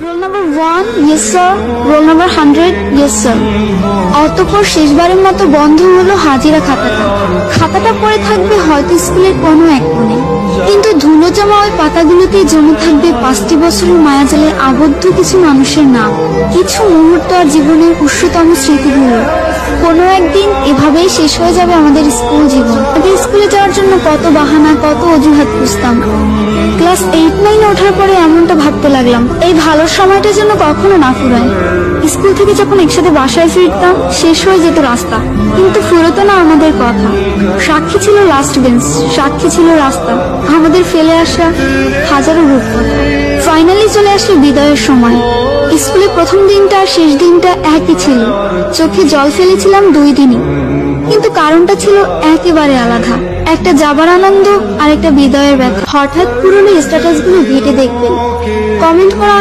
Roll number 1, yes sir. Roll number 100, yes sir. অতঃপর শেষবারের মতো বন্ধ হলো হাজিরা খাতাটা। খাতাটা পড়ে থাকবে হয়তো স্কুলের কোনো এক কোণে, কিন্তু ধুলো জমা ওই পাতাগুলোতেই জমে থাকবে 5টি বছরের মায়াজালে আবদ্ধ কিছু মানুষের নাম, কিছু মুহূর্ত আর জীবনের উষ্ণতম স্মৃতিগুলো। কোনো একদিন এভাবেই শেষ হয়ে যাবে আমাদের স্কুল জীবন। আমাদের স্কুলে যাওয়ার জন্য কত বাহানা, কত অজুহাত খুঁজতাম। ক্লাস 8-9 ওঠার পরে এমনটা ভাবতে লাগলাম, এই ভালো সময়টা যেন কখনো না ফুরায়। স্কুল থেকে যখন একসাথে বাসায় ফিরতাম, শেষ হয়ে যেত রাস্তা, কিন্তু ফুরতো না আমাদের কথা। সাক্ষী ছিল লাস্ট বেঞ্চ, সাক্ষী ছিল রাস্তা, আমাদের ফেলে আসা হাজারো রূপকথা। ফাইনালি চলে আসলো বিদায়ের সময়। স্কুলে প্রথম দিনটা আর শেষ দিনটা একই ছিল। চোখে জল ফেলেছিলাম 2 দিনই, কিন্তু কারণটা ছিল একেবারে আলাদা। একটা যাবার আনন্দ আর একটা বিদায়ের ব্যথা। হঠাৎ পুরনো স্ট্যাটাসগুলো ঘেটে দেখবেন, কমেন্ট করা